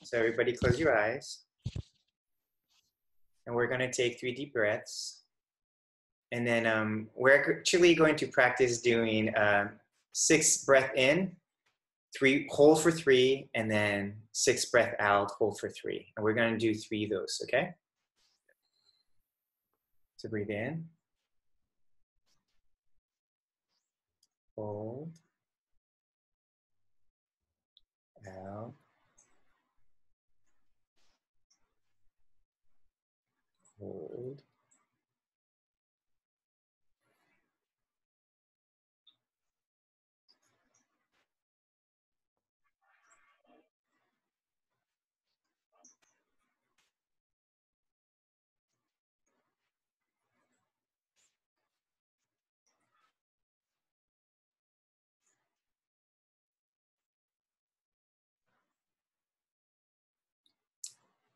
So everybody close your eyes. And we're going to take 3 deep breaths. And then we're actually going to practice doing 6 breath in, 3 hold for 3, and then 6 breath out, hold for 3. And we're going to do 3 of those, okay? So breathe in. Hold. Out. Hold.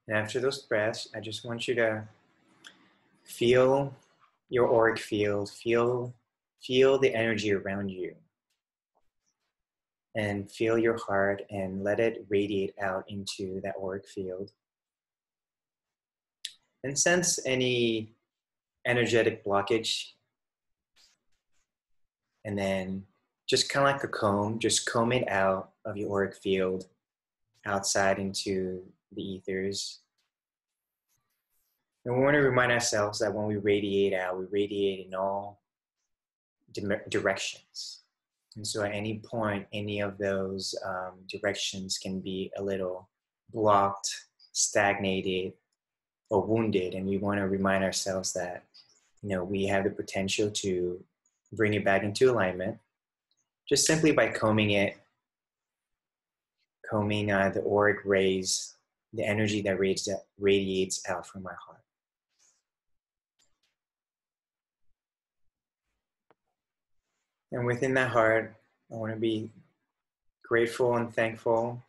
And after those breaths, I just want you to feel your auric field, feel the energy around you. And feel your heart and let it radiate out into that auric field. And sense any energetic blockage. And then just kind of like a comb, just comb it out of your auric field, outside into the ethers. And we want to remind ourselves that when we radiate out, we radiate in all directions. And so at any point, any of those directions can be a little blocked, stagnated, or wounded. And we want to remind ourselves that, we have the potential to bring it back into alignment just simply by combing the auric rays, the energy that radiates out from my heart. And within that heart, I want to be grateful and thankful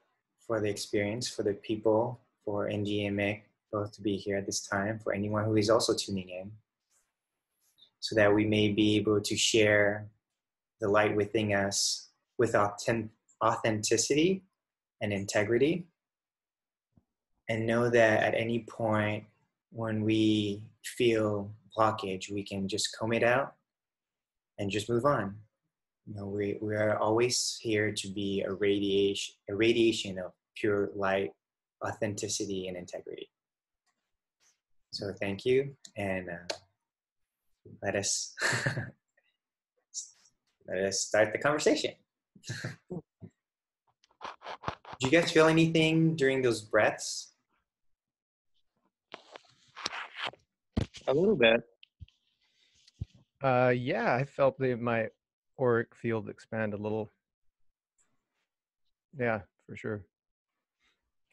for the experience, for the people, for Indy and Mick, both to be here at this time, for anyone who is also tuning in, so that we may be able to share the light within us with authenticity and integrity, and know that at any point when we feel blockage, we can just comb it out and just move on. We are always here to be a radiation of pure light, authenticity, and integrity. So thank you, and let us start the conversation. Did you guys feel anything during those breaths? A little bit. Yeah, I felt my auric field expand a little. Yeah, for sure.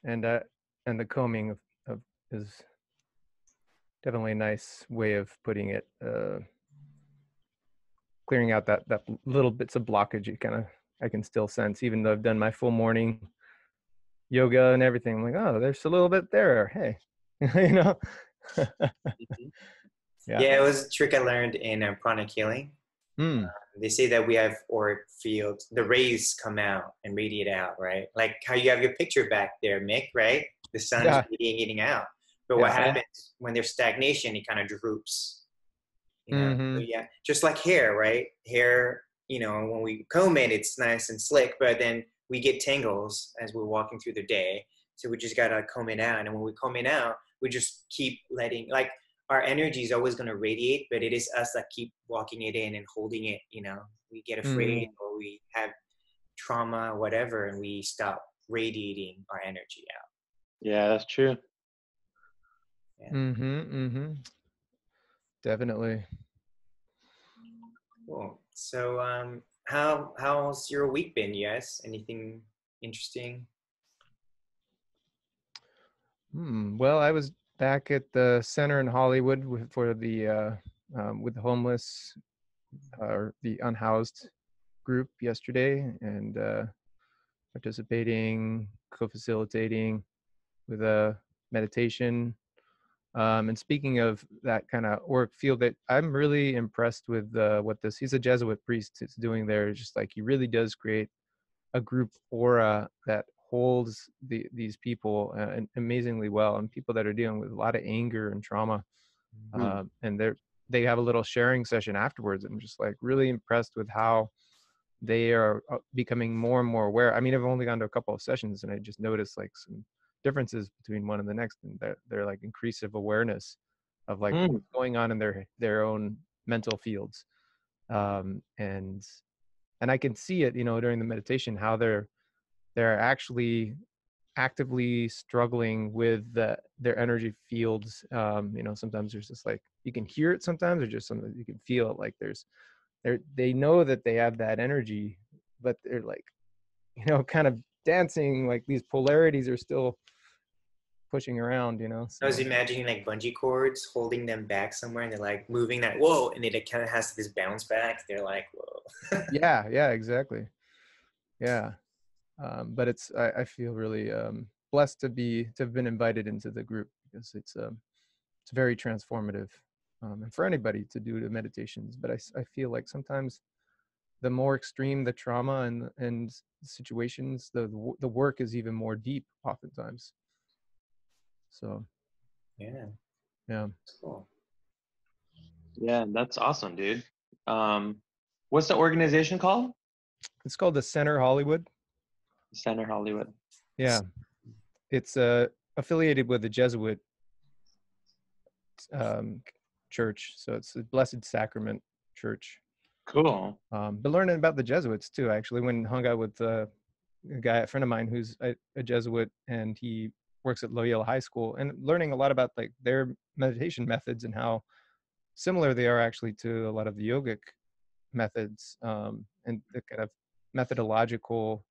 And the combing of is definitely a nice way of putting it. Clearing out that little bits of blockage I can still sense, even though I've done my full morning yoga and everything. I'm like, oh, there's a little bit there. Hey, Yeah, it was a trick I learned in pranic healing. They say that we have auric fields, the rays come out and radiate out, right? Like how you have your picture back there, Mick, right? The sun's radiating out. But what happens when there's stagnation, it kind of droops. So yeah, just like hair, right? Hair, when we comb it, it's nice and slick, but then we get tangles as we're walking through the day. So we just gotta comb it out. And when we comb it out, we just keep letting, like, our energy is always going to radiate, but it is us that keep walking it in and holding it. We get afraid or we have trauma, whatever, and we stop radiating our energy out. Yeah, that's true. Yeah. Definitely. Cool. So, how's your week been, you guys? Anything interesting? Well, I was back at the center in Hollywood for the with the homeless or the unhoused group yesterday, and participating, co-facilitating with a meditation. And speaking of that kind of work field, that I'm really impressed with what he's a Jesuit priest is doing there. Just like he really does create a group aura that holds these people amazingly well, and people that are dealing with a lot of anger and trauma. And they have a little sharing session afterwards. I'm just like really impressed with how they are becoming more and more aware. I mean, I've only gone to a couple of sessions, and I just noticed like some differences between one and the next, and they're like increasive awareness of like what's going on in their own mental fields. And I can see it, during the meditation, how they're actually actively struggling with their energy fields. Sometimes there's just like, you can hear it sometimes, or just something you can feel it, like they know that they have that energy, but they're like, kind of dancing, like these polarities are still pushing around, I was so. imagining like bungee cords holding them back somewhere, and they're like moving that, whoa, and it kind of has this bounce back. They're like, whoa. Yeah, exactly. Yeah. But I feel really blessed to have been invited into the group, because it's very transformative, and for anybody to do the meditations. But I feel like sometimes the more extreme the trauma and situations, the work is even more deep oftentimes. So Yeah, yeah, that's cool. Yeah, that's awesome, dude. What's the organization called? it's called the Center Hollywood. Center Hollywood. Yeah, it's affiliated with the Jesuit church, so it's the Blessed Sacrament Church. Cool. But learning about the Jesuits too, actually, when hung out with a friend of mine who's a Jesuit, and he works at Loyola High School, and learning a lot about like their meditation methods and how similar they are actually to a lot of the yogic methods, and the kind of methodological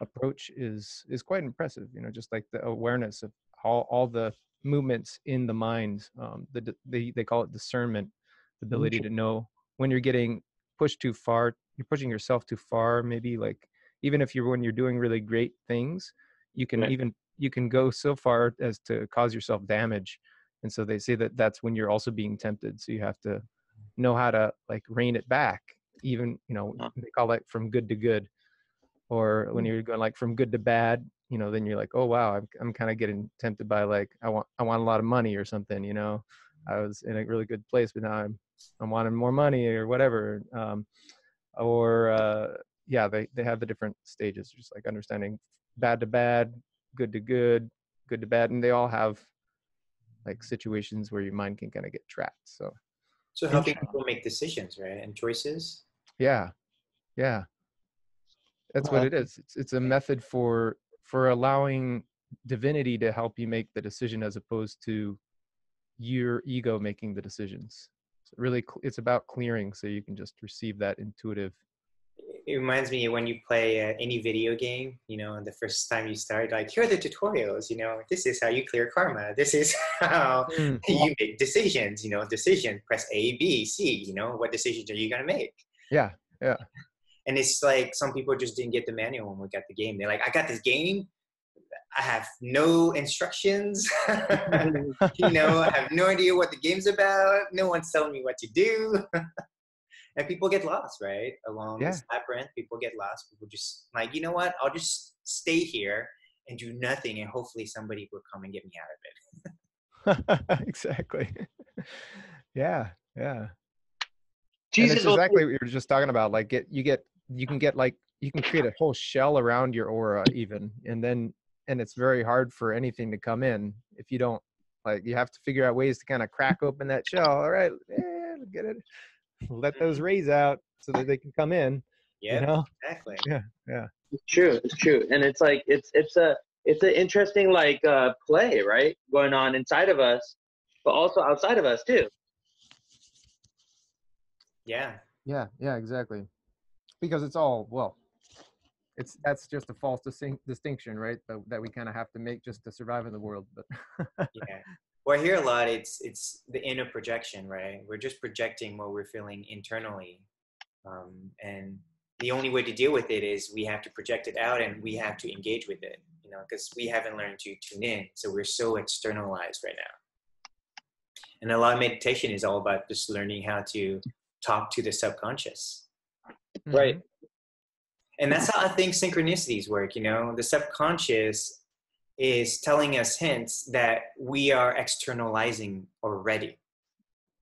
approach is quite impressive. Just like the awareness of all the movements in the mind. They call it discernment, the ability to know when you're getting pushed too far, you're pushing yourself too far. Maybe like, even if when you're doing really great things, you can go so far as to cause yourself damage. And so they say that that's when you're also being tempted. So you have to know how to like rein it back. Even, they call it from good to good. Or when you're going like from good to bad, then you're like, oh wow, I'm kind of getting tempted by like, I want a lot of money or something. I was in a really good place, but now I'm wanting more money or whatever. Yeah, they have the different stages, just like understanding bad to bad, good to good, good to bad, and they all have like situations where your mind can kind of get trapped. So Helping people make decisions, right, and choices. yeah, that's what it is. It's a method for allowing divinity to help you make the decision, as opposed to your ego making the decisions. So really, it's about clearing, so you can just receive that intuitive. It reminds me when you play any video game, the first time you start, like, here are the tutorials, this is how you clear karma. This is how you make decisions, decision, press A, B, C, what decisions are you going to make? Yeah. And it's like, some people just didn't get the manual when we got the game. They're like, I got this game. I have no instructions. I have no idea what the game's about. No one's telling me what to do. And people get lost, right? Along this labyrinth, people get lost. People just like, you know what? I'll just stay here and do nothing, and hopefully somebody will come and get me out of it. Exactly. Yeah. Jesus, and it's exactly what you were just talking about. Like you can create a whole shell around your aura even, and it's very hard for anything to come in if you don't, like, you have to figure out ways to kind of crack open that shell. All right, get it. Let those rays out so that they can come in. Yeah, exactly. Yeah. It's true, and it's like it's an interesting like play, right, going on inside of us, but also outside of us too. Yeah, exactly. Because it's all, well, that's just a false distinction, right? That we kind of have to make just to survive in the world. But yeah. Well, I hear a lot, it's the inner projection, right? We're just projecting what we're feeling internally. And the only way to deal with it is we have to project it out, and we have to engage with it, because we haven't learned to tune in. So we're so externalized right now. And a lot of meditation is all about just learning how to talk to the subconscious. Right. And that's how I think synchronicities work, you know. The subconscious is telling us hints that we are externalizing already.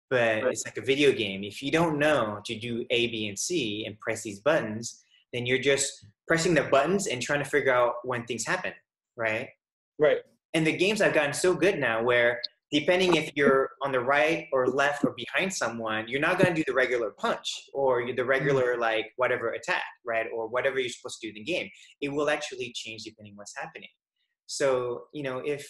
But it's like a video game. If you don't know to do A, B, and C and press these buttons, then you're just pressing the buttons and trying to figure out when things happen, right? Right. And the games have gotten so good now where depending if you're on the right or left or behind someone, you're not going to do the regular punch or the regular like whatever attack, right? Or whatever you're supposed to do in the game. It will actually change depending what's happening. So, you know, if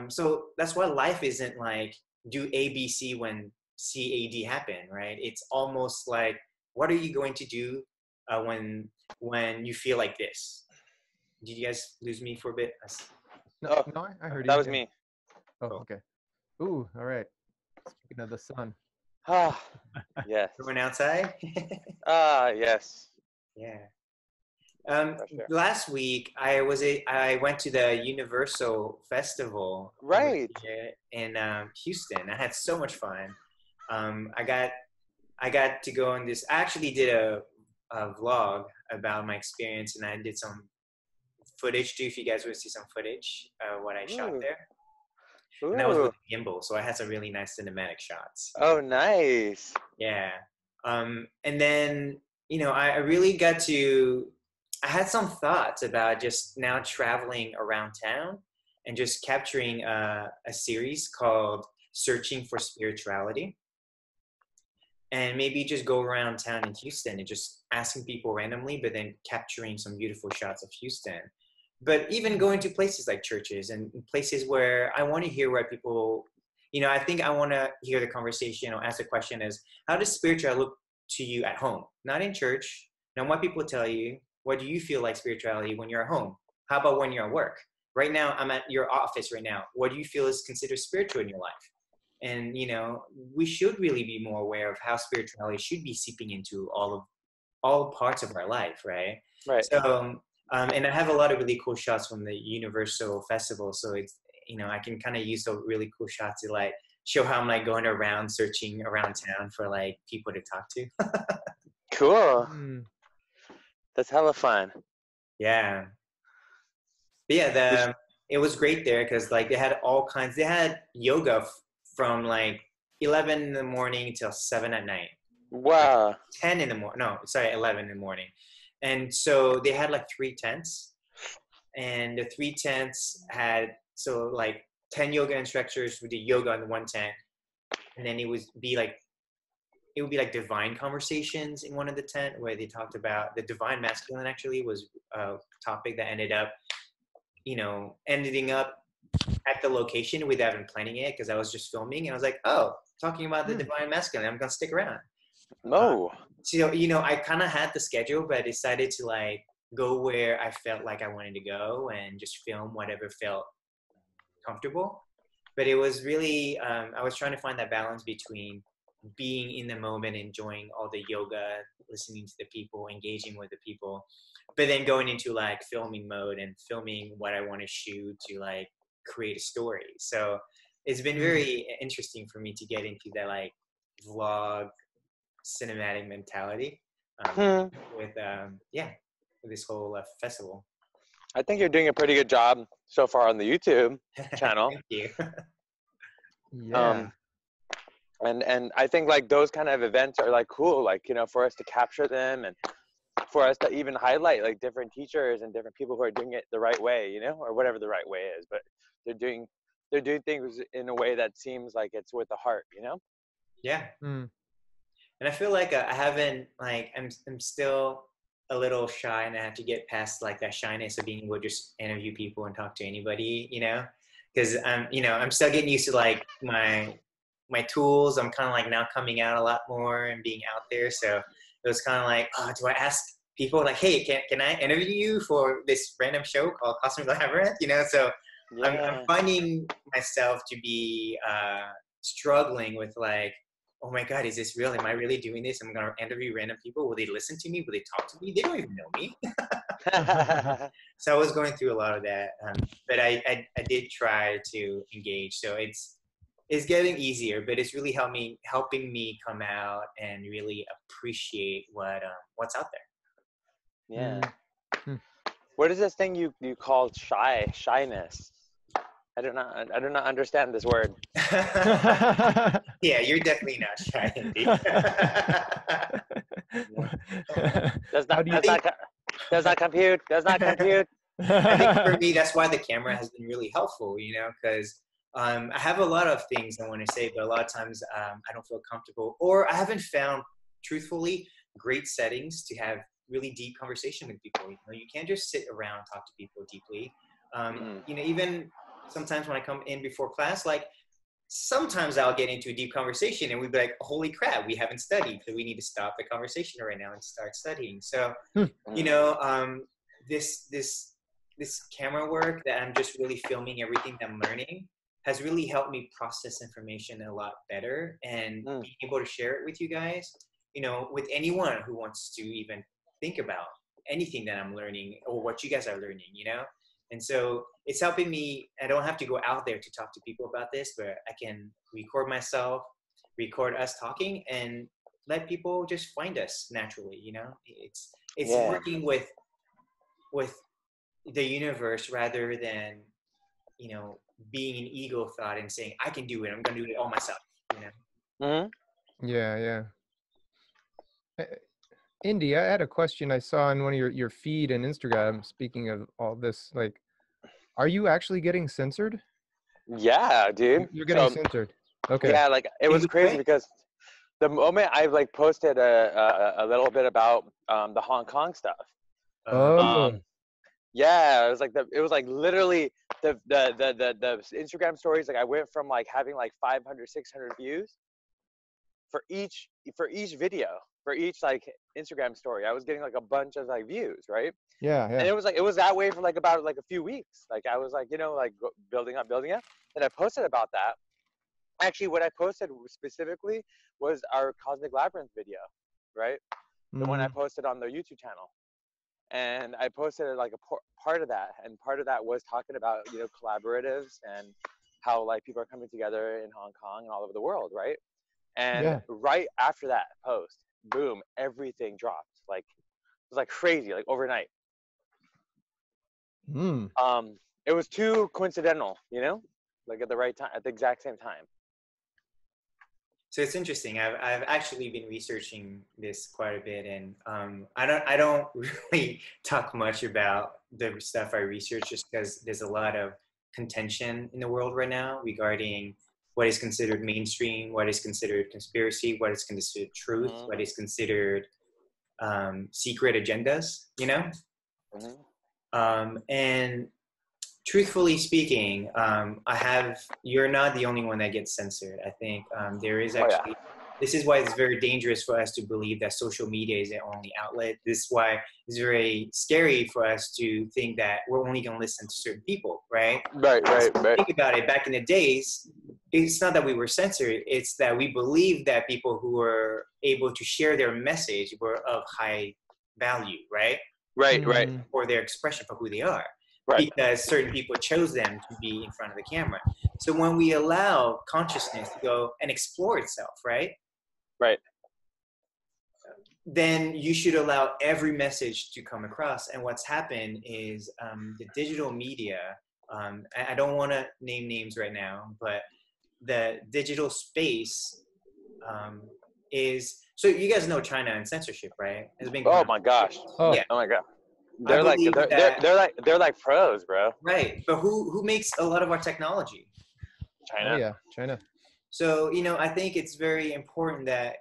so that's why life isn't like do A, B, C when C, A, D happen, right? It's almost like what are you going to do when you feel like this? Did you guys lose me for a bit? No, I heard you. That was me. Oh, okay. Ooh, all right. Speaking of the sun. Ah, yes. Going outside? Ah, yes. Yeah. Sure. Last week I went to the Universal Festival Right. here in Houston. I had so much fun. I got to go on this. I actually did a vlog about my experience, and I did some footage too. If you guys want to see some footage, what I shot there. Ooh. And that was with the gimbal, so I had some really nice cinematic shots. Oh, nice. Yeah. And then, you know, I really got to, I had some thoughts about just now traveling around town and just capturing a series called Searching for Spirituality. And maybe just go around town in Houston and just asking people randomly, but then capturing some beautiful shots of Houston. But even going to places like churches and places where I want to hear what people, you know, I think I want to hear the conversation or ask the question is, how does spirituality look to you at home? Not in church. Not what people tell you. What do you feel like spirituality when you're at home? How about when you're at work? Right now, I'm at your office right now. What do you feel is considered spiritual in your life? And, you know, we should really be more aware of how spirituality should be seeping into all parts of our life, right? Right. So, and I have a lot of really cool shots from the Universal Festival. So it's, you know, I can kind of use those really cool shots to like show how I'm like going around searching around town for like people to talk to. Cool. That's hella fun. Yeah. But yeah, it was great there because like they had all kinds. They had yoga from like 11 in the morning till 7 at night. Wow. 10 in the morning. No, sorry, 11 in the morning. And so they had like 3 tents, and the 3 tents had so like 10 yoga instructors would do yoga in one tent, and then it would be like divine conversations in one of the tent where they talked about the divine masculine. Actually, was a topic that ended up, you know, ending up at the location without even planning it because I was just filming and I was like, oh, talking about the divine masculine, I'm gonna stick around. No. So, you know, I kind of had the schedule, but I decided to like go where I felt like I wanted to go and just film whatever felt comfortable. But it was really, I was trying to find that balance between being in the moment, enjoying all the yoga, listening to the people, engaging with the people, but then going into like filming mode and filming what I want to shoot to like create a story. So it's been very interesting for me to get into that like vlog cinematic mentality with this whole festival. I think you're doing a pretty good job so far on the YouTube channel. Thank you. Yeah. And I think like those kind of events are like cool, like, you know, for us to capture them and for us to even highlight like different teachers and different people who are doing it the right way, you know, or whatever the right way is, but they're doing things in a way that seems like it's with the heart, you know? Yeah. And I feel like I haven't like I'm still a little shy, and I have to get past like that shyness of being able to just interview people and talk to anybody, you know, because I'm still getting used to like my tools. I'm kind of like now coming out a lot more and being out there. So it was kind of like, oh, do I ask people like, hey, can I interview you for this random show called Cosmic Labyrinth? You know, so I'm finding myself to be struggling with like, oh my God, is this real? Am I really doing this? I'm going to interview random people. Will they listen to me? Will they talk to me? They don't even know me. So I was going through a lot of that. But I did try to engage. So it's getting easier, but it's really helping me come out and really appreciate what's out there. Yeah. What is this thing you call shyness? I do not understand this word. Yeah, you're definitely not shy, Indy. Does not compute. Does not compute. I think for me, that's why the camera has been really helpful, because I have a lot of things I want to say, but a lot of times I don't feel comfortable, or I haven't found, truthfully, great settings to have really deep conversation with people. You can't just sit around and talk to people deeply. Even sometimes when I come in before class, like sometimes I'll get into a deep conversation and we'd be like, holy crap, we haven't studied, so we need to stop the conversation right now and start studying. So, this camera work that I'm just really filming everything that I'm learning has really helped me process information a lot better and being able to share it with you guys, with anyone who wants to even think about anything that I'm learning or what you guys are learning, And so it's helping me. I don't have to go out there to talk to people about this, but I can record myself, record us talking, and let people just find us naturally. It's working with the universe rather than being an ego thought and saying I can do it. I'm going to do it all myself. Yeah. Indy, I had a question I saw on one of your feed and Instagram. Speaking of all this, like, are you actually getting censored? Yeah, dude. You're getting censored. Okay. Yeah, like it was crazy because the moment I like posted a little bit about the Hong Kong stuff. Yeah, it was like literally the Instagram stories. Like I went from like having like 500, 600 views for each video, for each like Instagram story. I was getting like a bunch of like views, right? Yeah. And it was that way for like about like a few weeks. Like I was like, like building up. And I posted about that. Actually, what I posted specifically was our Cosmic Labyrinth video, right? The one I posted on the YouTube channel. And I posted like a part of that, and part of that was talking about collaboratives and how like people are coming together in Hong Kong and all over the world, right? And right after that post, boom, everything dropped. Like it was like crazy, like overnight. It was too coincidental, like at the right time, at the exact same time. So it's interesting. I've actually been researching this quite a bit, and I don't really talk much about the stuff I research just because there's a lot of contention in the world right now regarding what is considered mainstream, what is considered conspiracy, what is considered truth, what is considered secret agendas, and truthfully speaking, you're not the only one that gets censored. I think there is actually, this is why it's very dangerous for us to believe that social media is the only outlet. This is why it's very scary for us to think that we're only going to listen to certain people, right? Right. Think about it, back in the days, it's not that we were censored, it's that we believed that people who were able to share their message were of high value, right? Right. For their expression, for who they are. Right. Because certain people chose them to be in front of the camera. So when we allow consciousness to go and explore itself, right? Right. Then you should allow every message to come across. And what's happened is the digital media, I don't want to name names right now, but the digital space is, so you guys know China and censorship, right? Oh my gosh. Oh my God. They're like pros, bro. Right, but who makes a lot of our technology? China. Oh yeah, China. So I think it's very important that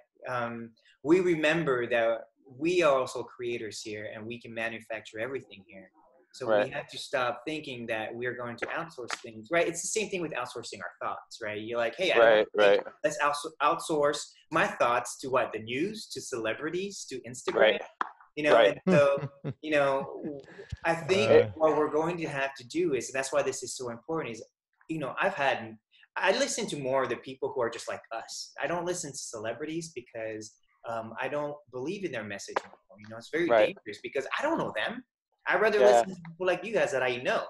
we remember that we are also creators here, and we can manufacture everything here. So we have to stop thinking that we're going to outsource things, right? It's the same thing with outsourcing our thoughts, right? You're like, hey, let's outsource my thoughts to what? The news, to celebrities, to Instagram. Right. And so, I think what we're going to have to do is, and that's why this is so important, is, I listen to more of the people who are just like us. I don't listen to celebrities because I don't believe in their message anymore. It's very dangerous because I don't know them. I'd rather listen to people like you guys that I know,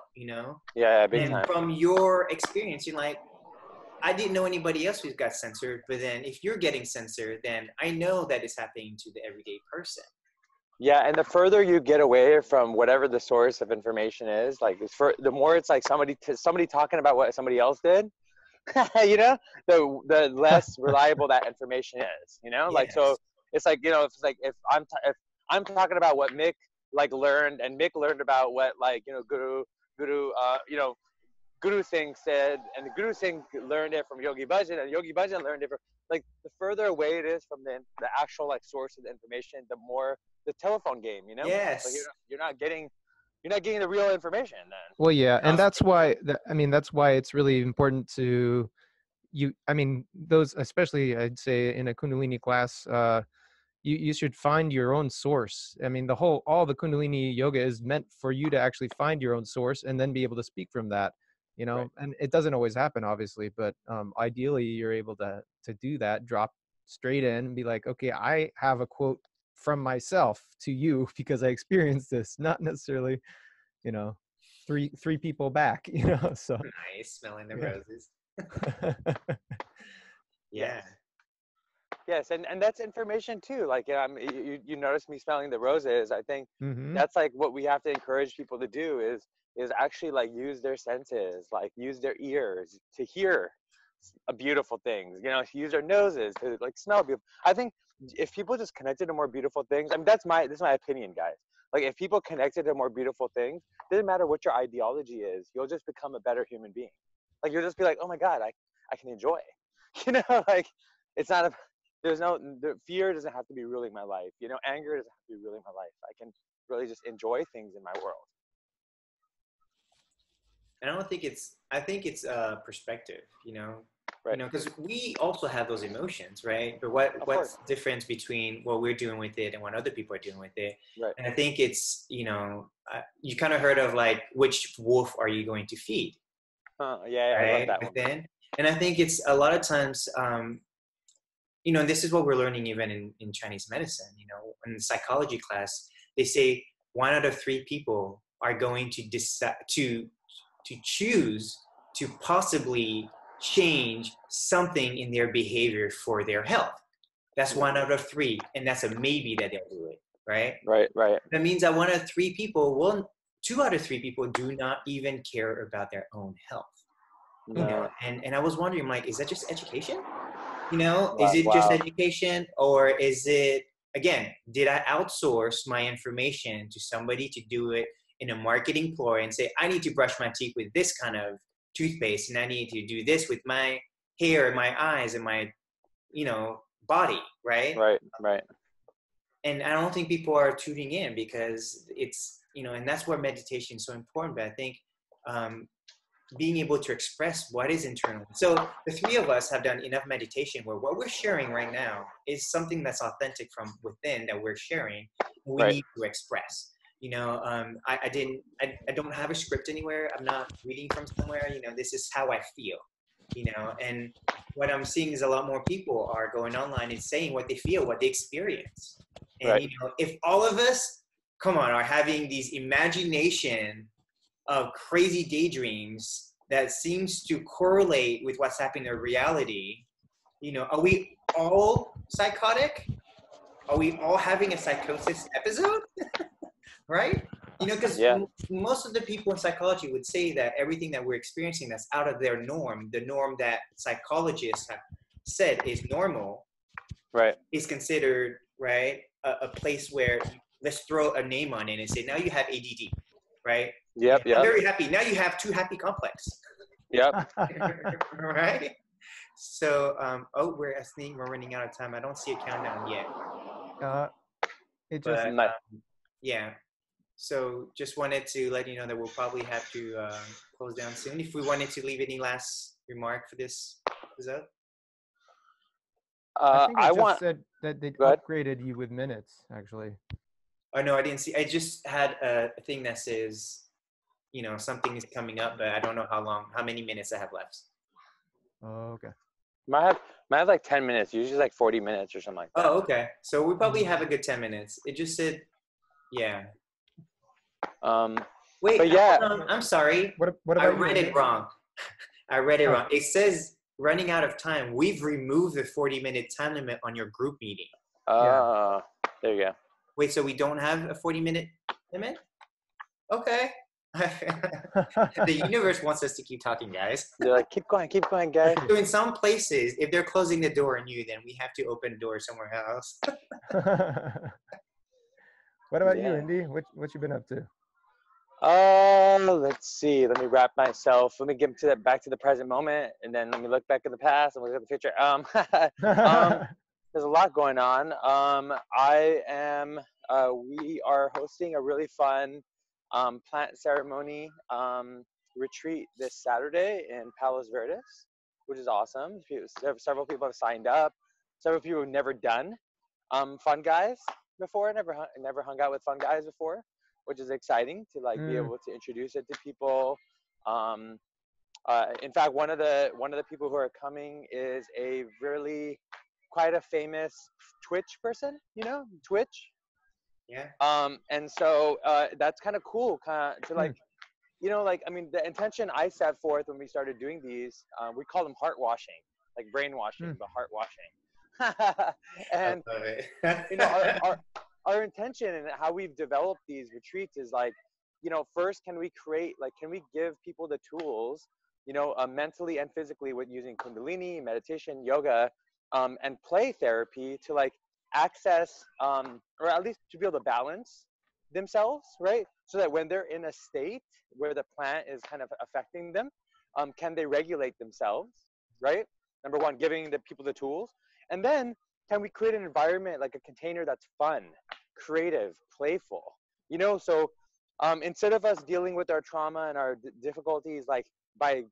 Yeah, big time. From your experience, you're like, I didn't know anybody else who got censored, but then if you're getting censored, then I know that it's happening to the everyday person. Yeah, and the further you get away from whatever the source of information is, like the more it's like somebody talking about what somebody else did, you know, the less reliable that information is. You know, like so Yes. it's like, you know, if I'm talking about what Mick like learned, and Mick learned about what, like, you know, Guru you know, Guru Singh said, and the Guru Singh learned it from Yogi Bhajan, and Yogi Bhajan learned it from, like, the further away it is from the actual like source of the information, the more the telephone game, you know. Like Yes. you're not getting the real information then. Well, yeah, and Um, that's why I mean that's why it's really important to I mean those, especially I'd say in a Kundalini class, you should find your own source. I mean, all the Kundalini yoga is meant for you to actually find your own source and then be able to speak from that, you know. Right. And it doesn't always happen, obviously, but ideally you're able to do that, drop straight in and be like, okay, I have a quote from myself to you because I experienced this, not necessarily, you know, three people back, you know. So nice, smelling the yeah. roses. Yes. Yeah. Yes, and that's information too. Like, you notice me smelling the roses. I think Mm-hmm. that's like what we have to encourage people to do is actually like use their senses, like use their ears to hear beautiful things. You know, use their noses to like smell beautiful. I think if people just connected to more beautiful things, I mean, this is my opinion, guys. Like, if people connected to more beautiful things, doesn't matter what your ideology is, you'll just become a better human being. Like, you'll just be like, oh my God, I can enjoy. You know, like, it's not a the fear doesn't have to be ruling my life. You know, anger doesn't have to be ruling my life. I can really just enjoy things in my world. And I think it's perspective, you know. Right. You know, because we also have those emotions, right? But what's the difference between what we're doing with it and what other people are doing with it? Right. And I think it's, you know, you kind of heard of like, which wolf are you going to feed? Yeah, right? I love that Within. one. And I think it's a lot of times, you know, this is what we're learning even in Chinese medicine. You know, in the psychology class, they say 1 out of 3 people are going to decide to choose to possibly change something in their behavior for their health. That's 1 out of 3, and that's a maybe that they'll do it, right? Right. That means that 1 out of 3 people, well, 2 out of 3 people do not even care about their own health. No. You know, and I was wondering, like, is that just education? You know, Wow. is it just education, or is it, again, did I outsource my information to somebody to do it in a marketing ploy and say, I need to brush my teeth with this kind of toothpaste, and I need to do this with my hair and my eyes and my, you know, body, right? Right. And I don't think people are tuning in because it's, you know, and that's where meditation is so important. But I think being able to express what is internal. So the 3 of us have done enough meditation where what we're sharing right now is something that's authentic from within that we're sharing. We need to express. You know, I don't have a script anywhere. I'm not reading from somewhere. You know, this is how I feel. You know, and what I'm seeing is a lot more people are going online and saying what they feel, what they experience. And you know, if all of us, come on, are having these imagination of crazy daydreams that seems to correlate with what's happening in reality, you know, are we all psychotic? Are we all having a psychosis episode? Right? You know, because most of the people in psychology would say that everything that we're experiencing that's out of their norm, the norm that psychologists have said is normal, is considered, right, a place where, let's throw a name on it and say, now you have ADD, right? Yep. I'm very happy. Now you have too happy complex. Yep. Right? So, I think we're running out of time. I don't see a countdown yet. It just, but, yeah. So just wanted to let you know that we'll probably have to close down soon. If we wanted to leave any last remark for this episode. I think it just said that they upgraded you with minutes, actually. Oh, no, I didn't see. I just had a thing that says, you know, something is coming up, but I don't know how many minutes I have left. Oh, okay. Might have like 10 minutes, usually like 40 minutes or something like that. Oh, okay. So we probably have a good 10 minutes. It just said, yeah. Wait, but yeah. I'm sorry. What about I read it wrong. I read it wrong. It says running out of time. We've removed the 40-minute time limit on your group meeting. There you go. wait, so we don't have a 40-minute limit? Okay. The universe wants us to keep talking, guys. They're like, keep going, guys. So in some places, if they're closing the door on you, then we have to open the door somewhere else. What about you, Yeah. Indy? What you been up to? Let's see. Let me wrap myself. Let me get to that back to the present moment, and then let me look back at the past and look at the future. There's a lot going on. I am. We are hosting a really fun plant ceremony retreat this Saturday in Palos Verdes, which is awesome. Several people have signed up. Several people have never done fun guys before. Never hung out with fun guys before, which is exciting to like be able to introduce it to people. In fact, one of the people who are coming is a really quite a famous Twitch person, you know, Twitch. Yeah. And so that's kind of cool, to like, you know, like, I mean, the intention I set forth when we started doing these, we call them heart washing, like brainwashing, but heart washing. And I love it. you know, our intention and how we've developed these retreats is like, you know, first, can we give people the tools, you know, mentally and physically, with using Kundalini, meditation, yoga, and play therapy to like access, or at least to be able to balance themselves, right? So that when they're in a state where the plant is kind of affecting them, can they regulate themselves, right? Number one, giving the people the tools. And then can we create an environment, like a container that's fun, creative, playful, you know? So instead of us dealing with our trauma and our difficulties, like by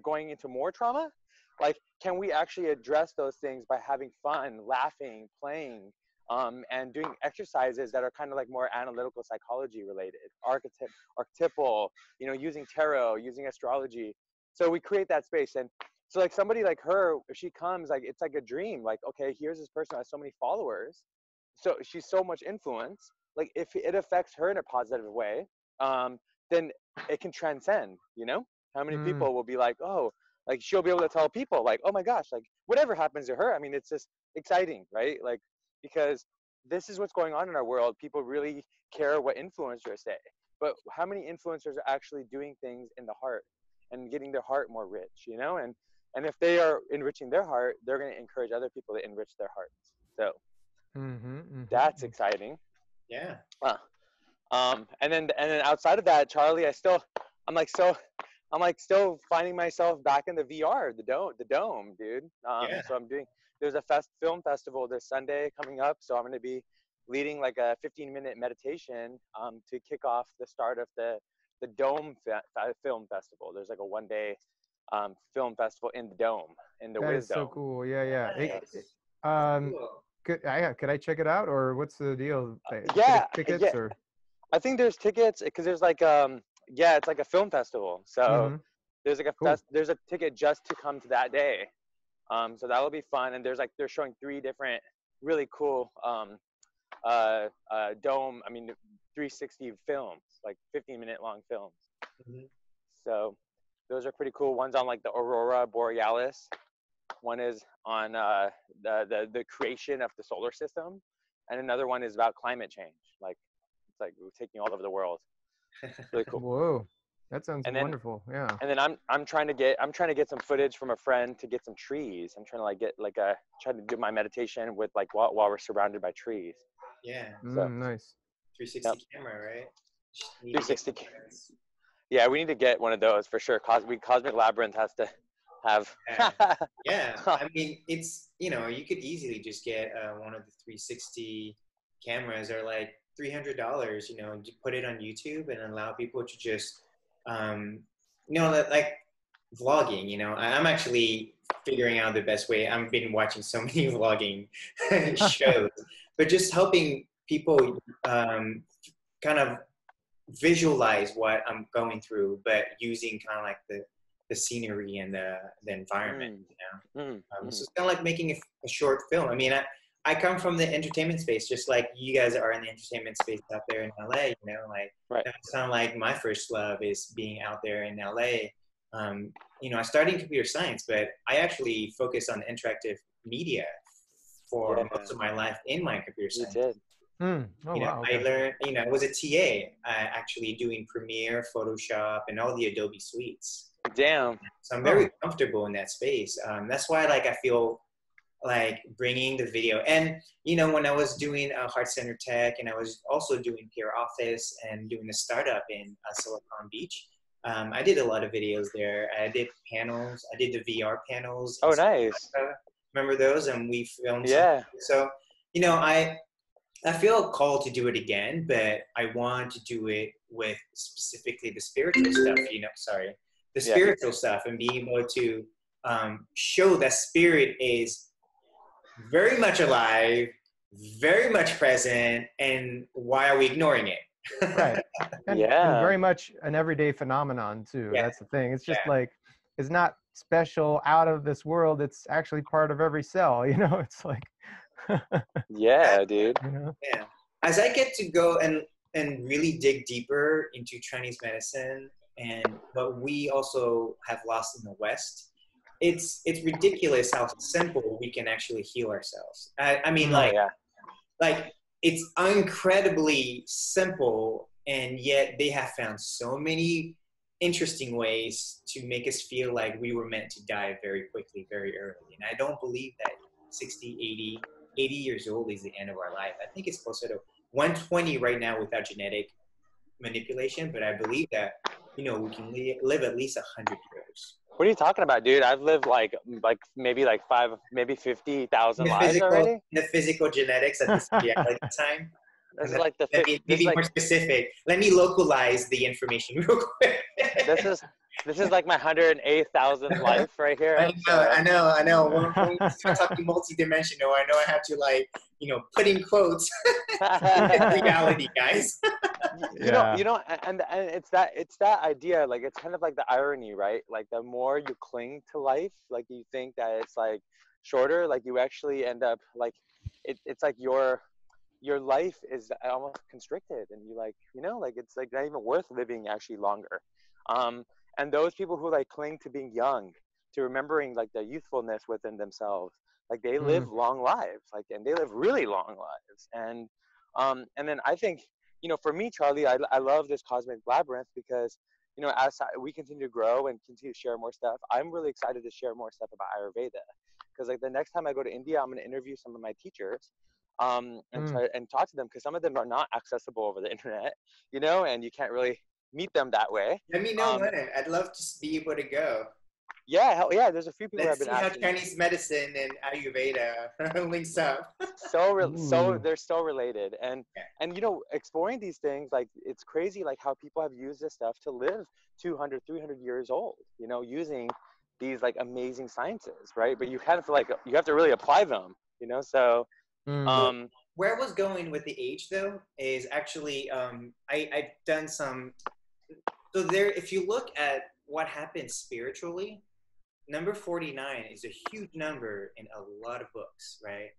going into more trauma, like, can we actually address those things by having fun, laughing, playing, and doing exercises that are kind of like more analytical psychology related, archetypal, you know, using tarot, using astrology. So we create that space. And so like somebody like her, if she comes, like, it's like a dream. Like, okay, here's this person who has so many followers. So she's so much influence. Like, if it affects her in a positive way, then it can transcend, you know? How many people will be like, oh, like she'll be able to tell people like, oh my gosh, like whatever happens to her, I mean, it's just exciting, right? Like, because this is what's going on in our world. People really care what influencers say, but how many influencers are actually doing things in the heart and getting their heart more rich, you know? And if they are enriching their heart, they're going to encourage other people to enrich their hearts. So that's exciting. Yeah. And then outside of that, Charlie, I'm still finding myself back in the VR, the dome, dude. So there's a film festival this Sunday coming up. So I'm going to be leading like a 15-minute meditation to kick off the start of the Dome Film Festival. There's like a one-day film festival in the Dome, in the Wiz Dome. So cool. Yeah. Cool. Could I check it out, or what's the deal? Tickets or? I think there's tickets because there's like it's like a film festival. So there's like there's a ticket just to come to that day. So that'll be fun. And they're showing 3 different really cool dome, 360 films, like 15-minute long films. So those are pretty cool. One's on like the Aurora Borealis. One is on the creation of the solar system, and another one is about climate change. Like, it's like we're taking all over the world. Really cool. Whoa, that sounds wonderful. Yeah. And then I'm trying to get some footage from a friend to get some trees. I'm trying to like get like try to do my meditation with like while we're surrounded by trees. Yeah. So, nice. 360 camera, right? 360. Yeah, we need to get one of those for sure. Cosmic Labyrinth has to have. Yeah. I mean, it's, you know, you could easily just get one of the 360 cameras, or like $300, you know, and put it on YouTube and allow people to just, you know, like vlogging, you know. I'm actually figuring out the best way. I've been watching so many vlogging shows, but just helping people kind of visualize what I'm going through, but using kind of like the scenery and the environment, you know. So it's kind of like making a short film. I mean, I come from the entertainment space, just like you guys are in the entertainment space out there in LA, you know, like that's kind of like my first love is being out there in LA. You know, I started in computer science, but I actually focused on interactive media for most of my life in my computer science. Oh, wow. I Okay. learned, I was a TA, actually doing Premiere, Photoshop, and all the Adobe suites. Damn. So I'm very comfortable in that space. That's why, like, I feel like bringing the video. And, when I was doing Heart Center Tech, and I was also doing PR Office and doing a startup in Silicon Beach, I did a lot of videos there. I did panels. I did the VR panels. Oh, nice. Remember those? And we filmed some. Yeah. So, I feel called to do it again, but I want to do it with specifically the spiritual stuff, the spiritual stuff, and being able to show that spirit is very much alive, very much present, and why are we ignoring it? Right. And very much an everyday phenomenon too. Yeah. That's the thing. It's just like, it's not special out of this world. It's actually part of every cell, it's like, yeah, dude. Yeah. As I get to go and really dig deeper into Chinese medicine and what we also have lost in the West, it's ridiculous how simple we can actually heal ourselves. I mean, like it's incredibly simple, and yet they have found so many interesting ways to make us feel like we were meant to die very quickly, very early. And I don't believe that 60, 80 years old is the end of our life. I think it's closer to 120 right now without genetic manipulation, but I believe that, we can live at least 100 years. What are you talking about, dude? I've lived maybe 50,000 lives already. The physical genetics at this time. This is like maybe more specific. Let me localize the information real quick. This is like my 108,000th life right here. I know. When we start talking multidimensional, I know I have to put in quotes. Reality, guys. And it's that idea. Like, it's kind of like the irony, right? Like, the more you cling to life, like, you think that it's like shorter, like, you actually end up like it's like your life is almost constricted, and you like it's like not even worth living actually longer. And those people who like cling to being young, to remembering like the youthfulness within themselves, like they live long lives, like, and they live really long lives. And then I think, for me, Charlie, I love this Cosmic Labyrinth because, as we continue to grow and continue to share more stuff, I'm really excited to share more stuff about Ayurveda. Because like the next time I go to India, I'm going to interview some of my teachers and try and talk to them, because some of them are not accessible over the internet, and you can't really meet them that way. Let me know when. I'd love to be able to go. Yeah, hell yeah. There's a few people Let's who have been asking. How Chinese medicine and Ayurveda links up. So they're so related, and exploring these things, like, it's crazy, like how people have used this stuff to live 200, 300 years old. Using these like amazing sciences, right? But you kind of you have to really apply them. So. Where I was going with the age, though, is actually I've done some. So there, if you look at what happens spiritually, number 49 is a huge number in a lot of books, right?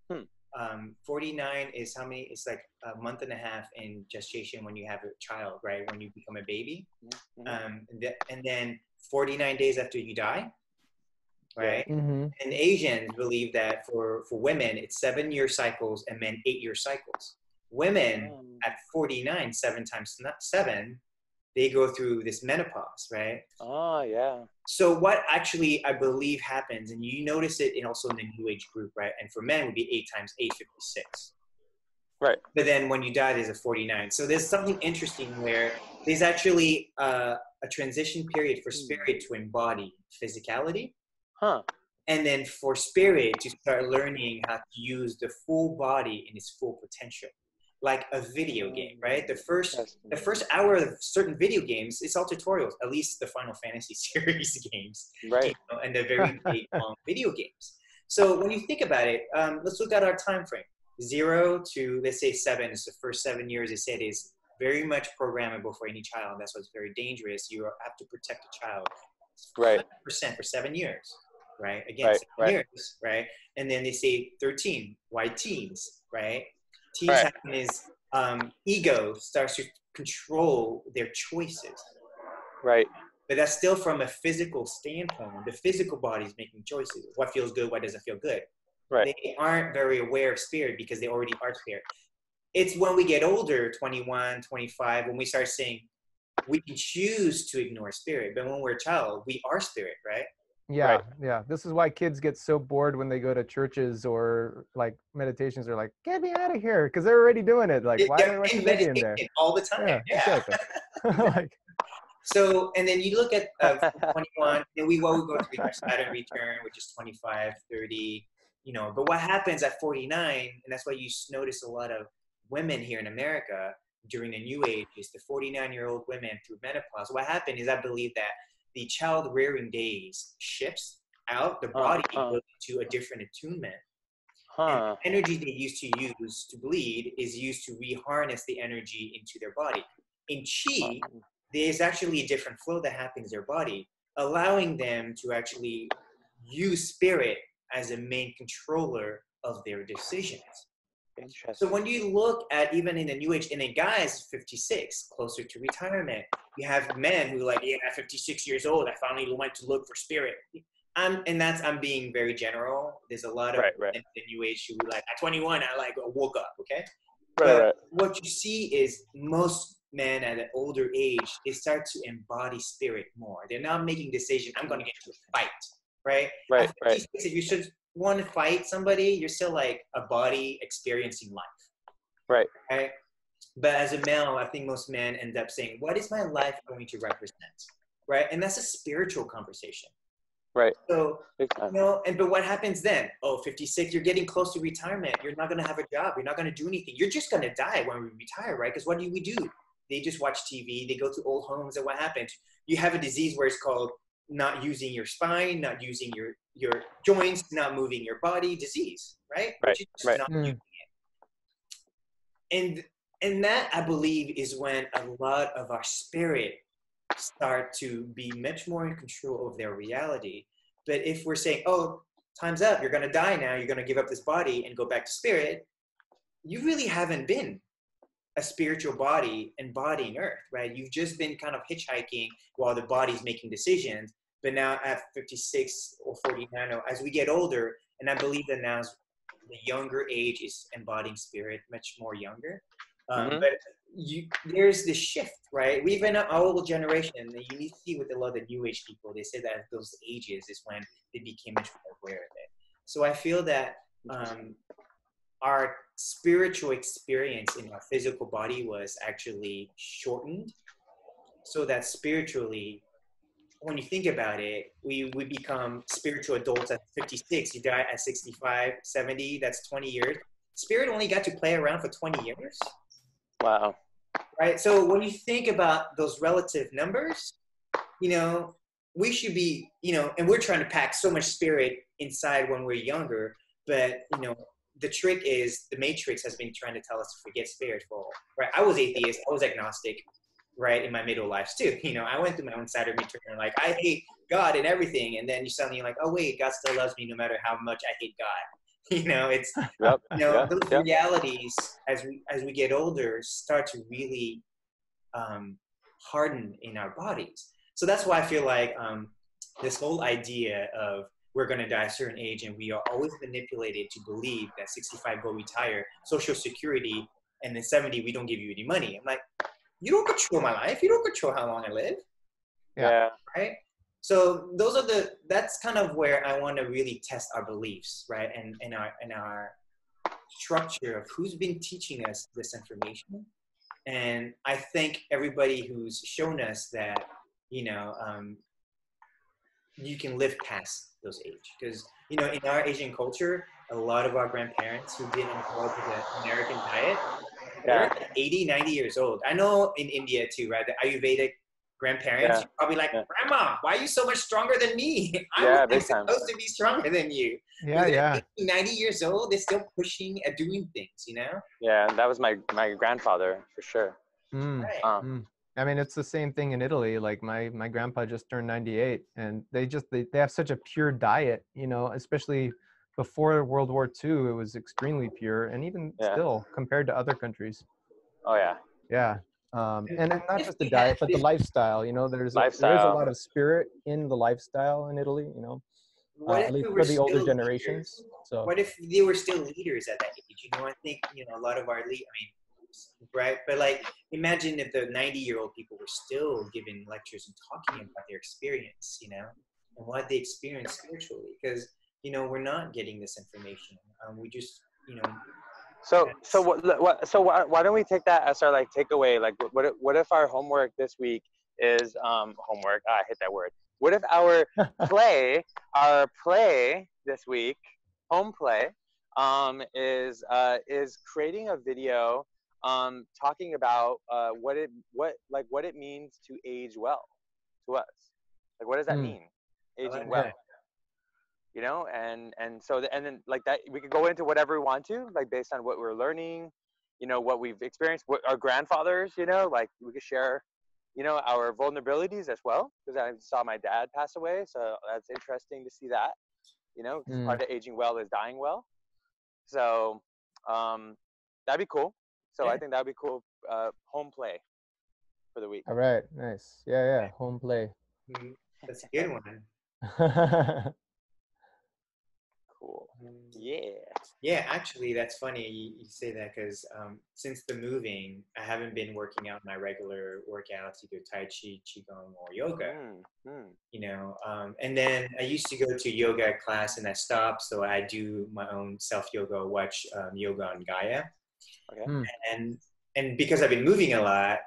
49 is how many? It's like a month and a half in gestation when you have a child, right? When you become a baby, and then 49 days after you die. Right? And Asians believe that for women, it's 7-year cycles and men 8-year cycles. Women at 49, 7 times 7, they go through this menopause, right? Oh, yeah. So what actually I believe happens, and you notice it also in the New Age group, right? And for men, it would be 8 times 8, 56. Right. But then when you die, there's a 49. So there's something interesting where there's actually a transition period for spirit to embody physicality. And then for spirit to start learning how to use the full body in its full potential, like a video game, right? The first hour of certain video games, it's all tutorials. At least the Final Fantasy series games, right? And the very big long video games. So when you think about it, let's look at our time frame: 0 to, let's say, 7 is the first 7 years. They said is very much programmable for any child. That's why it's very dangerous. You have to protect a child, right? 100% for 7 years. Right? Again, 7 years, right? And then they say 13, why teens, right? Teens happen is ego starts to control their choices. Right. But that's still from a physical standpoint. The physical body is making choices. What feels good, what doesn't feel good. Right. They aren't very aware of spirit because they already are spirit. It's when we get older, 21, 25, when we start saying we can choose to ignore spirit. But when we're a child, we are spirit, right? Yeah, Right. yeah. This is why kids get so bored when they go to churches or like meditations. They're like, "Get me out of here," because they're already doing it. Like, why They're in should they be in meditation there? all the time. Yeah, Yeah. exactly. Like, So, and then you look at 21, and we go through our Saturn return, which is 25, 30, but what happens at 49, and that's why you notice a lot of women here in America during the new age is the 49-year-old women through menopause. What happened is I believe that the child rearing days shifts out, the body goes into a different attunement. And the energy they used to use to bleed is used to reharness the energy into their body. In Qi, there's actually a different flow that happens in their body, allowing them to actually use spirit as a main controller of their decisions. Interesting. So when you look at even in the new age, and in guys 56, closer to retirement, you have men who like, yeah, at 56 years old, I finally went to look for spirit. I'm being very general. There's a lot of in the new age who like at 21, I like woke up, okay? But what you see is most men at an older age, they start to embody spirit more. They're not making decisions, I'm going to get to a fight, right? Right. If you should want to fight somebody, you're still like a body experiencing life. Right? But as a male, I think most men end up saying, what is my life going to represent? Right? And that's a spiritual conversation. Right. So, but what happens then? Oh, 56, you're getting close to retirement. You're not going to have a job. You're not going to do anything. You're just going to die when we retire, right? Because what do we do? They just watch TV. They go to old homes. And what happens? You have a disease where it's called not using your spine, not using your joints, not moving your body disease, right? Right. Not using it. And that, I believe, is when a lot of our spirit start to be much more in control of their reality. But if we're saying, oh, time's up, you're going to die now, you're going to give up this body and go back to spirit, you really haven't been a spiritual body embodying earth, right? You've just been kind of hitchhiking while the body's making decisions. But now at 56 or 49, or as we get older, and I believe that now the younger age is embodying spirit much more younger. But there's this shift, right? We've been an old generation, and you need to see with a lot of the new age people, they say that those ages is when they became much more aware of it. So I feel that our spiritual experience in our physical body was actually shortened, so that spiritually, when you think about it, we become spiritual adults at 56, you die at 65, 70, that's 20 years. Spirit only got to play around for 20 years. Wow. Right. So when you think about those relative numbers, we should be, and we're trying to pack so much spirit inside when we're younger. But, the trick is the Matrix has been trying to tell us to forget spirit for, right? I was atheist. I was agnostic, right? In my middle life too. I went through my own Saturn return. Like, I hate God and everything. And then you suddenly like, oh, wait, God still loves me no matter how much I hate God. It's those realities as we get older start to really harden in our bodies. So that's why I feel like this whole idea of we're going to die at a certain age and we are always manipulated to believe that 65 go retire, Social Security, and then 70 we don't give you any money. I'm like, you don't control my life. You don't control how long I live. Yeah. Right. So that's kind of where I want to really test our beliefs, right? And our structure of who's been teaching us this information. And I thank everybody who's shown us that, you can live past those age. Because, in our Asian culture, a lot of our grandparents who didn't grow up with the American diet, they're 80, 90 years old. I know in India too, right? The Ayurvedic grandparents, you're probably like, Grandma, why are you so much stronger than me? I'm supposed to be stronger than you. Yeah. 80, 90 years old, they're still pushing and doing things, Yeah, and that was my grandfather for sure. Right. I mean, it's the same thing in Italy. Like my grandpa just turned 98, and they have such a pure diet, especially before World War II, it was extremely pure, and even still compared to other countries. Oh yeah. Yeah. And not just the diet, but the lifestyle. There is a lot of spirit in the lifestyle in Italy. At least for the older generations. So what if they were still leaders at that age? I think a lot of our right? But like, imagine if the 90-year-old people were still giving lectures and talking about their experience, you know, and what they experienced spiritually, because you know we're not getting this information. We just, you know. Why don't we take that as our like takeaway? Like, what if our homework this week is homework? I hit that word. What if our play this week, home play, is creating a video, talking about what it means to age well to us. Like, what does that mean? Aging well. You know, and then like that, we could go into whatever we want to, like based on what we're learning, you know, what we've experienced, what our grandfathers, you know, like we could share, you know, our vulnerabilities as well, because I saw my dad pass away, so that's interesting to see that, you know, part of aging well is dying well. So that'd be cool. So I think that'd be cool. Home play for the week. All right, nice. Yeah, home play. That's a good one. Cool. Yeah, actually that's funny you say that, because since the moving I haven't been working out my regular workouts, either Tai Chi, Qigong, or yoga. You know, and then I used to go to yoga class and I stopped, so I do my own self yoga, watch yoga on Gaia. And because I've been moving a lot,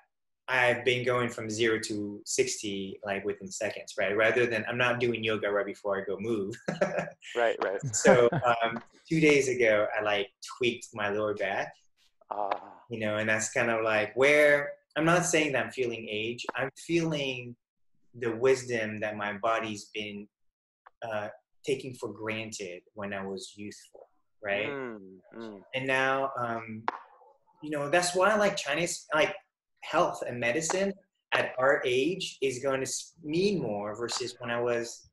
I've been going from 0 to 60 like within seconds, right? Rather than, I'm not doing yoga right before I go move. Right. So 2 days ago, I like tweaked my lower back, you know, and that's kind of like where, I'm not saying that I'm feeling age. I'm feeling the wisdom that my body's been taking for granted when I was youthful, right? And now, you know, that's why I like Chinese, like, health and medicine at our age is going to mean more versus when I was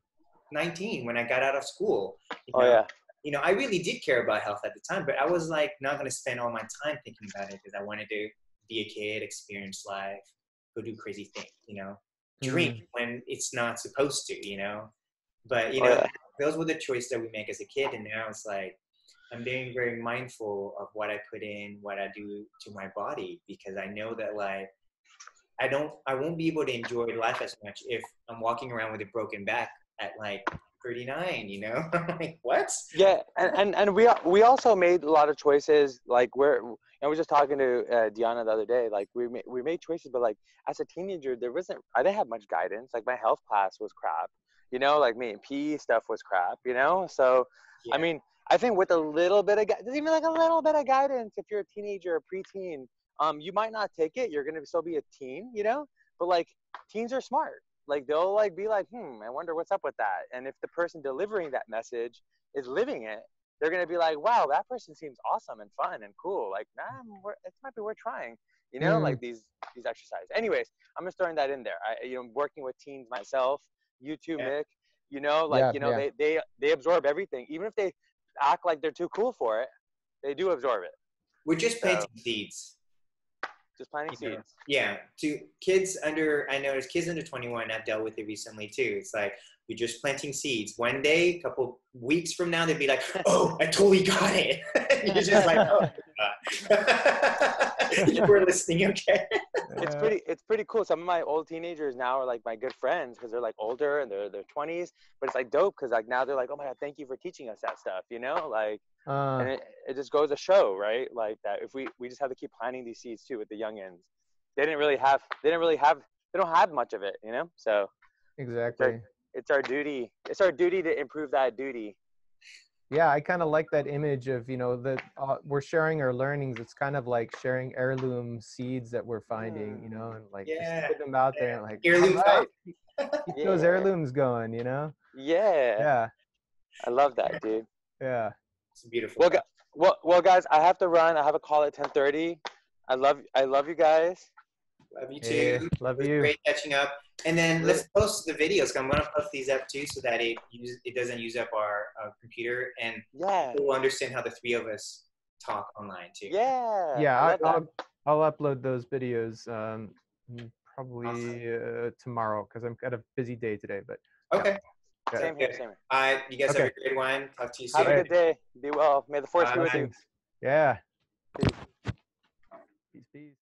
19, when I got out of school. You know, I really did care about health at the time, but I was like not going to spend all my time thinking about it, because I wanted to be a kid, experience life, go do crazy things, you know, drink when it's not supposed to, you know. But you know, those were the choices that we make as a kid, and now it's like I'm being very mindful of what I put in, what I do to my body, because I know that like I won't be able to enjoy life as much if I'm walking around with a broken back at like 39, you know. Like, what? Yeah, and we also made a lot of choices, like I was just talking to Deanna the other day, like we made choices, but like as a teenager I didn't have much guidance. Like my health class was crap, you know, like me and PE stuff was crap, you know. So I mean, I think with a little bit of even like a little bit of guidance, if you're a teenager or preteen, you might not take it. You're gonna still be a teen, you know. But like teens are smart. Like they'll like be like, I wonder what's up with that. And if the person delivering that message is living it, they're gonna be like, wow, that person seems awesome and fun and cool. Like, it might be worth trying. You know, like these exercises. Anyways, I'm just throwing that in there. You know, working with teens myself, you too, Mick. You know, like they absorb everything, even if they act like they're too cool for it, they do absorb it. We're just planting seeds. Just planting seeds. Yeah, to kids under, I noticed kids under 21, I've dealt with it recently too. It's like, you're just planting seeds. One day, a couple weeks from now, they'd be like, oh, I totally got it. You're just like, oh, you were listening, okay? It's pretty cool. Some of my old teenagers now are like my good friends, because they're like older and they're 20s, but it's like dope, because like now they're like, oh my God, thank you for teaching us that stuff, you know, like, and it just goes to show, right? Like that if we just have to keep planting these seeds too with the youngins. They don't have much of it, you know? So exactly. It's our duty to improve that duty. Yeah, I kind of like that image of, you know, that we're sharing our learnings. It's kind of like sharing heirloom seeds that we're finding, you know, and like just put them out there and like, heirloom, right, keep those heirlooms going, you know? Yeah. I love that, dude. Yeah. It's beautiful. Well, guys, I have to run. I have a call at 10:30. I love you guys. Love you too. Love you. Great catching up. And then let's post the videos. I'm going to post these up too, so that it doesn't use up our computer, and people will understand how the three of us talk online too. Yeah. I'll upload those videos probably tomorrow, because I've got a busy day today. But okay. Yeah. Same here. You guys have a great one. Talk to you soon. Have a good day. Be well. May the force be with you. Yeah. Peace. Peace, peace.